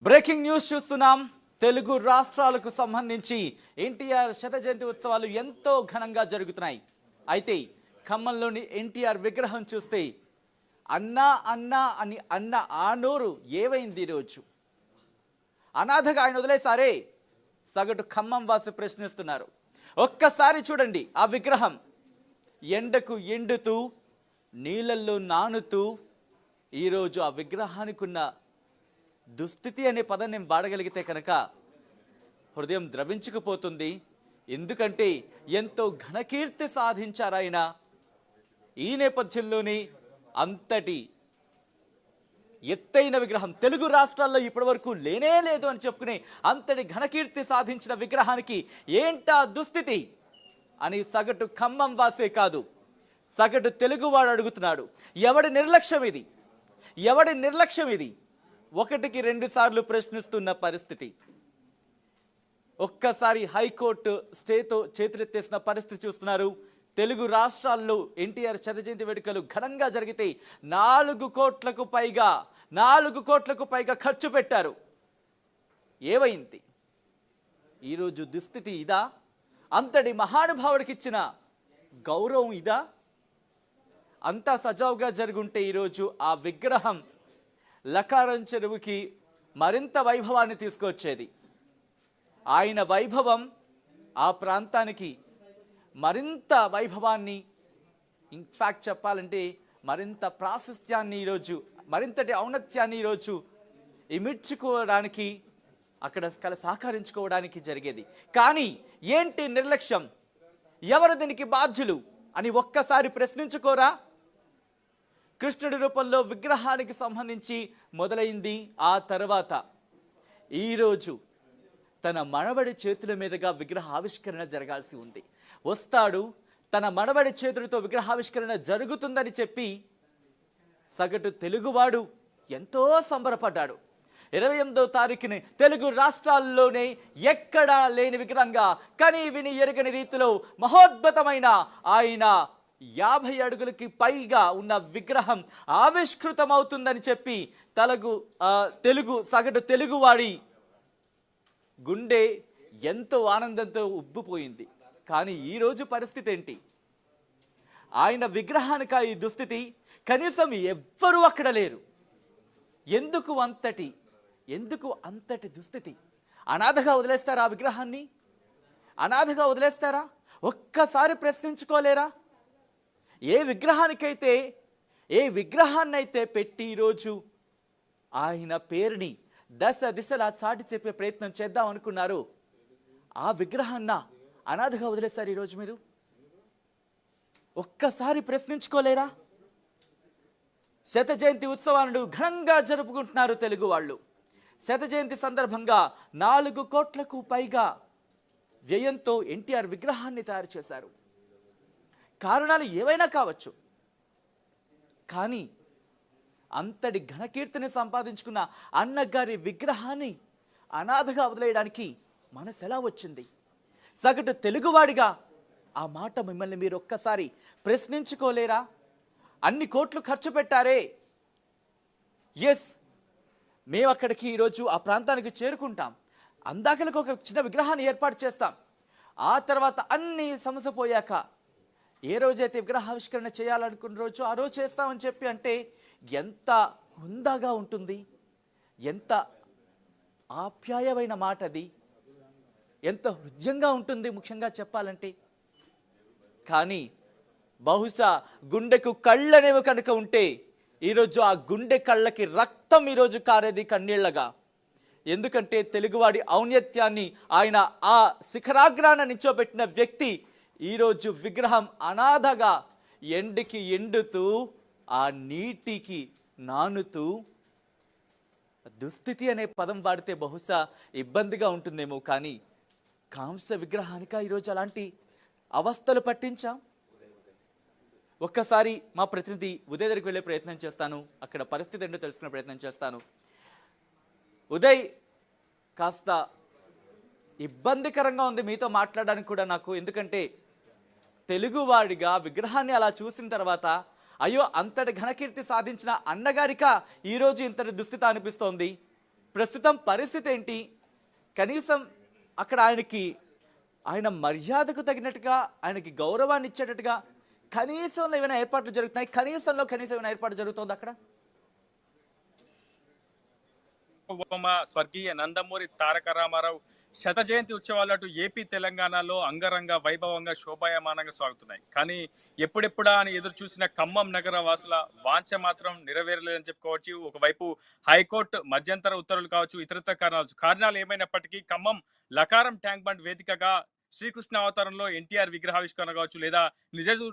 Breaking news చూస్తున్నాం. తెలుగు రాష్ట్రాలకు సంబంధించి ఎన్టీఆర్ శత జయంతి ఉత్సవాలు ఎంతో ఘనంగా జరుగుతున్నాయి. అయితే ఖమ్మంలోని ఎన్టీఆర్ విగ్రహం చూస్తే అన్నా అన్నా అని అన్న ఆ నోరు ఏవైంది ఈరోజు? అనాథగా ఆయన వదిలేసారే సగటు ఖమ్మం వాసి ప్రశ్నిస్తున్నారు. ఒక్కసారి చూడండి, ఆ విగ్రహం ఎండకు ఎండుతూ నీళ్ళల్లో నానుతూ ఈరోజు ఆ విగ్రహానికి ఉన్న దుస్థితి అనే పదం నేను వాడగలిగితే కనుక హృదయం ద్రవించుకుపోతుంది. ఎందుకంటే ఎంతో ఘనకీర్తి సాధించారు ఆయన. ఈ నేపథ్యంలోనే అంతటి ఎత్తైన విగ్రహం తెలుగు రాష్ట్రాల్లో ఇప్పటి వరకు లేనే లేదు అని చెప్పుకునే అంతటి ఘనకీర్తి సాధించిన విగ్రహానికి ఏంటా దుస్థితి అని సగటు ఖమ్మం వాసే కాదు, సగటు తెలుగువాడు అడుగుతున్నాడు. ఎవడి నిర్లక్ష్యం ఇది? ఎవడి నిర్లక్ష్యం ఇది? ఒకటికి రెండు సార్లు ప్రశ్నిస్తున్న పరిస్థితి. ఒక్కసారి హైకోర్టు స్టేతో చేతులెత్తేసిన పరిస్థితి చూస్తున్నారు. తెలుగు రాష్ట్రాల్లో ఎన్టీఆర్ శత జయంతి వేడుకలు ఘనంగా జరిగితే 4 కోట్లకు పైగా ఖర్చు పెట్టారు. ఏమైంది? ఈరోజు దుస్థితి ఇదా? అంతటి మహానుభావుడికి ఇచ్చిన గౌరవం ఇదా? అంతా సజావుగా జరుగుంటే ఈరోజు ఆ విగ్రహం లకారం చెరువుకి మరింత వైభవాన్ని తీసుకొచ్చేది. ఆయన వైభవం ఆ ప్రాంతానికి మరింత వైభవాన్ని, ఇన్ఫ్యాక్ట్ చెప్పాలంటే మరింత ప్రాశస్త్యాన్ని, ఈరోజు మరింతటి ఔన్నత్యాన్ని ఈరోజు ఇమిడ్చుకోవడానికి, అక్కడ సహకరించుకోవడానికి జరిగేది. కానీ ఏంటి నిర్లక్ష్యం? ఎవరు దీనికి బాధ్యులు అని ఒక్కసారి ప్రశ్నించుకోరా? కృష్ణుడి రూపంలో విగ్రహానికి సంబంధించి మొదలైంది. ఆ తర్వాత ఈరోజు తన మనవడి చేతుల మీదుగా విగ్రహావిష్కరణ జరగాల్సి ఉంది. వస్తాడు, తన మనవడి చేతులతో విగ్రహావిష్కరణ జరుగుతుందని చెప్పి సగటు తెలుగువాడు ఎంతో సంబరపడ్డాడు. 28వ తారీఖుని తెలుగు రాష్ట్రాల్లోనే ఎక్కడా లేని విగ్రహంగా కని విని ఎరగని రీతిలో మహోద్భుతమైన ఆయన 50 అడుగులకి పైగా ఉన్న విగ్రహం ఆవిష్కృతమవుతుందని చెప్పి సగటు తెలుగువాడి గుండె ఎంతో ఆనందంతో ఉబ్బిపోయింది. కానీ ఈరోజు పరిస్థితి ఏంటి? ఆయన విగ్రహానికి ఈ దుస్థితి. కనీసం ఎవ్వరూ అక్కడ లేరు. ఎందుకు అంతటి దుస్థితి? అనాథగా వదిలేస్తారా ఆ విగ్రహాన్ని? అనాథగా వదిలేస్తారా? ఒక్కసారి ప్రశ్నించుకోలేరా? ఏ విగ్రహాన్నైతే పెట్టి ఈరోజు ఆయన పేరుని దశ దిశలా చాటి చెప్పే ప్రయత్నం చేద్దాం అనుకున్నారు, ఆ విగ్రహాన్న అనాథగా వదిలేస్తారు ఈరోజు మీరు? ఒక్కసారి ప్రశ్నించుకోలేరా? శత జయంతి ఉత్సవాలను ఘనంగా జరుపుకుంటున్నారు తెలుగు వాళ్ళు. శత జయంతి సందర్భంగా 4 కోట్లకు పైగా వ్యయంతో ఎన్టీఆర్ విగ్రహాన్ని తయారు చేశారు. కారణాలు ఏవైనా కావచ్చు, కానీ అంతటి ఘనకీర్తిని సంపాదించుకున్న అన్నగారి విగ్రహాన్ని అనాథగా వదిలేయడానికి మనసు ఎలా వచ్చింది? సగటు తెలుగువాడిగా ఆ మాట మిమ్మల్ని మీరు ఒక్కసారి ప్రశ్నించుకోలేరా? అన్ని కోట్లు ఖర్చు పెట్టారే, ఎస్, మేము అక్కడికి ఈరోజు ఆ ప్రాంతానికి చేరుకుంటాం, అందాకలకు ఒక చిన్న విగ్రహాన్ని ఏర్పాటు చేస్తాం, ఆ తర్వాత అన్ని సమస్య పోయాక ఏ రోజైతే విగ్రహావిష్కరణ చేయాలనుకున్న రోజు ఆ రోజు చేస్తామని చెప్పి అంటే ఎంత హుందాగా ఉంటుంది, ఎంత ఆప్యాయమైన మాట అది, ఎంత హృదయంగా ఉంటుంది ముఖ్యంగా చెప్పాలంటే. కానీ బహుశా గుండెకు కళ్ళనేవి కనుక ఉంటే ఈరోజు ఆ గుండె కళ్ళకి రక్తం ఈరోజు కారేది కన్నీళ్లగా. ఎందుకంటే తెలుగువాడి ఔన్నత్యాన్ని, ఆయన ఆ శిఖరాగ్రాన నిల్చోబెట్టిన వ్యక్తి ఈరోజు విగ్రహం అనాథగా ఎండకి ఎండుతూ ఆ నీటికి నానుతూ, దుస్థితి అనే పదం వాడితే బహుశా ఇబ్బందిగా ఉంటుందేమో, కానీ కాంస్య విగ్రహానిక ఈరోజు అలాంటి అవస్థలు పట్టించాం. ఒక్కసారి మా ప్రతినిధి ఉదయ్ దగ్గరికి వెళ్ళే ప్రయత్నం చేస్తాను, అక్కడ పరిస్థితి ఏంటో తెలుసుకునే ప్రయత్నం చేస్తాను. ఉదయ్, కాస్త ఇబ్బందికరంగా ఉంది మీతో మాట్లాడడానికి కూడా నాకు. ఎందుకంటే తెలుగువాడిగా విగ్రహాన్ని అలా చూసిన తర్వాత అయ్యో అంతటి ఘనకీర్తి సాధించిన అన్నగారిక ఈరోజు ఇంతటి దుస్థితి అనిపిస్తోంది. ప్రస్తుతం పరిస్థితి ఏంటి? కనీసం అక్కడ ఆయన మర్యాదకు తగినట్టుగా, ఆయనకి గౌరవాన్ని ఇచ్చేటట్టుగా కనీసంలో ఏమైనా ఏర్పాట్లు జరుగుతున్నాయి? కనీసం ఏమైనా ఏర్పాటు జరుగుతుంది అక్కడ? స్వర్గీయ నందమూరి తారక రామారావు శత జయంతి ఉత్సవాలు అటు ఏపీ తెలంగాణలో అంగరంగ వైభవంగా శోభాయమానంగా సాగుతున్నాయి. కానీ ఎప్పుడెప్పుడా అని ఎదురు చూసిన ఖమ్మం నగర వాసుల వాంఛ మాత్రం నెరవేరలేదని చెప్పుకోవచ్చు. ఒకవైపు హైకోర్టు మధ్యంతర ఉత్తర్వులు కావచ్చు, ఇతరత్ర కారణాలు ఏమైనప్పటికీ ఖమ్మం లకారం ట్యాంక్ బండ్ వేదికగా శ్రీకృష్ణ అవతారంలో ఎన్టీఆర్ విగ్రహావిష్కరణ కావచ్చు, లేదా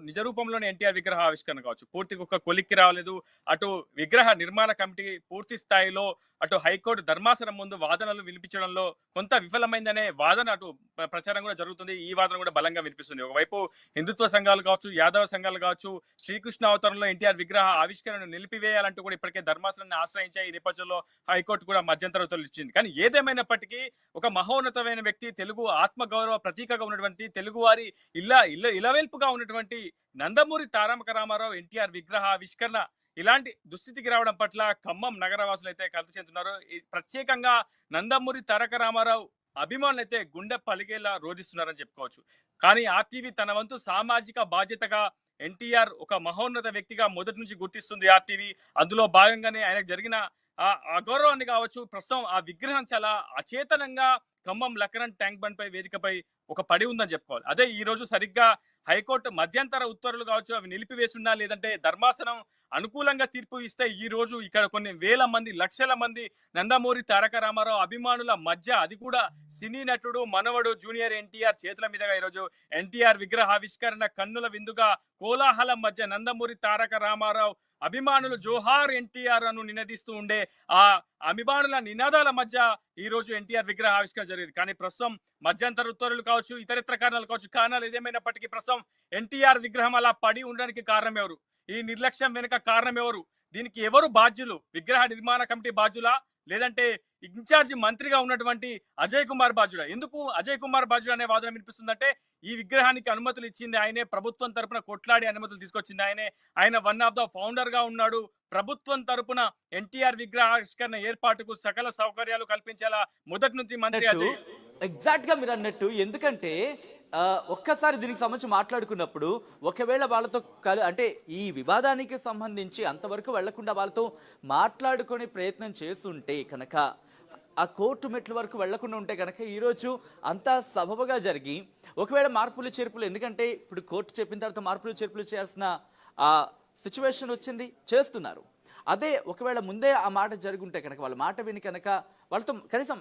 నిజ రూపంలోనే ఎన్టీఆర్ విగ్రహ ఆవిష్కరణ కావచ్చు, పూర్తిగా ఒక కొలిక్కి రాలేదు. అటు విగ్రహ నిర్మాణ కమిటీ పూర్తి స్థాయిలో అటు హైకోర్టు ధర్మాసనం ముందు వాదనలు వినిపించడంలో కొంత విఫలమైందనే వాదన అటు ప్రచారం కూడా జరుగుతుంది. ఈ వాదన కూడా బలంగా వినిపిస్తుంది. ఒకవైపు హిందుత్వ సంఘాలు కావచ్చు, యాదవ సంఘాలు కావచ్చు, శ్రీకృష్ణ అవతారంలో ఎన్టీఆర్ విగ్రహ ఆవిష్కరణను నిలిపివేయాలంటూ కూడా ఇప్పటికే ధర్మాసనాన్ని ఆశ్రయించాయి. ఈ నేపథ్యంలో హైకోర్టు కూడా మధ్యంతర ఉత్తర్వులు ఇచ్చింది. కానీ ఏదేమైనప్పటికీ ఒక మహోన్నతమైన వ్యక్తి, తెలుగు ఆత్మగౌరవ ప్రతీకగా ఉన్నటువంటి, తెలుగువారి ఇలవేల్పుగా ఉన్నటువంటి నందమూరి తారక రామారావు ఎన్టీఆర్ విగ్రహ ఆవిష్కరణ ఇలాంటి దుస్థితికి రావడం పట్ల ఖమ్మం నగరవాసులు అయితే కలత చెందుతున్నారు. ప్రత్యేకంగా నందమూరి తారక రామారావు అభిమానులు అయితే గుండె పలిగేలా రోధిస్తున్నారని చెప్పుకోవచ్చు. కానీ ఆర్టీవీ తన వంతు సామాజిక బాధ్యతగా ఎన్టీఆర్ ఒక మహోన్నత వ్యక్తిగా మొదటి నుంచి గుర్తిస్తుంది ఆర్టీవీ. అందులో భాగంగానే ఆయనకు జరిగిన అగౌరవాన్ని కావచ్చు, ప్రస్తుతం ఆ విగ్రహం చాలా అచేతనంగా ఖమ్మం లక్రన్ ట్యాంక్ బండ్ పై వేదికపై ఒక పడి ఉందని చెప్పుకోవాలి. అదే ఈ రోజు సరిగ్గా హైకోర్టు మధ్యంతర ఉత్తర్వులు కావచ్చు, అవి నిలిపివేసున్నా, లేదంటే ధర్మాసనం అనుకూలంగా తీర్పు ఇస్తే ఈ రోజు ఇక్కడ కొన్ని వేల మంది, లక్షల మంది నందమూరి తారక రామారావు అభిమానుల మధ్య, అది కూడా సినీ నటుడు మనవడు జూనియర్ ఎన్టీఆర్ చేతుల మీదుగా ఈరోజు ఎన్టీఆర్ విగ్రహావిష్కరణ కన్నుల విందుగా కోలాహలం మధ్య నందమూరి తారక రామారావు అభిమానులు జోహార్ ఎన్టీఆర్ అను నినదిస్తూ ఉండే ఆ అభిమానుల నినాదాల మధ్య ఈ రోజు ఎన్టీఆర్ విగ్రహ ఆవిష్కరణ జరిగింది. కానీ ప్రస్తుతం మధ్యంతర ఉత్తర్వులు కావచ్చు, ఇతరితర కారణాలు కావచ్చు, కారణాలు ఏదేమైనప్పటికీ ప్రస్తుతం ఎన్టీఆర్ విగ్రహం అలా పడి ఉండడానికి కారణం ఎవరు? ఈ నిర్లక్ష్యం వెనుక కారణం ఎవరు? దీనికి ఎవరు బాధ్యులు? విగ్రహ నిర్మాణ కమిటీ బాధ్యులా, లేదంటే ఇన్ఛార్జి మంత్రిగా ఉన్నటువంటి అజయ్ కుమార్ బాధ్యుడా? ఎందుకు అజయ్ కుమార్ బాధ్యుడు అనే వాదన వినిపిస్తుందంటే, ఈ విగ్రహానికి అనుమతులు ఇచ్చింది ఆయనే, ప్రభుత్వం తరపున కొట్లాడి అనుమతులు తీసుకొచ్చింది ఆయనే, ఆయన వన్ ఆఫ్ ద ఫౌండర్ గా ఉన్నాడు. ప్రభుత్వం తరపున ఎన్టీఆర్ విగ్రహావిష్కరణ ఏర్పాటుకు సకల సౌకర్యాలు కల్పించేలా మొదటి నుంచి మంత్రి అజయ్. ఎగ్జాక్ట్ గా మీరు అన్నట్టు, ఎందుకంటే ఒక్కసారి దీనికి సంబంధించి మాట్లాడుకున్నప్పుడు ఒకవేళ వాళ్ళతో అంటే ఈ వివాదానికి సంబంధించి అంతవరకు వెళ్లకుండా వాళ్ళతో మాట్లాడుకునే ప్రయత్నం చేస్తుంటే కనుక, ఆ కోర్టు మెట్ల వరకు వెళ్లకుండా ఉంటే కనుక ఈరోజు అంతా సబబుగా జరిగి, ఒకవేళ మార్పులు చేర్పులు, ఎందుకంటే ఇప్పుడు కోర్టు చెప్పిన తర్వాత మార్పులు చేర్పులు చేయాల్సిన ఆ సిచ్యువేషన్ వచ్చింది, చేస్తున్నారు. అదే ఒకవేళ ముందే ఆ మాట జరుగుంటే కనుక, వాళ్ళ మాట విని కనుక వాళ్ళతో కనీసం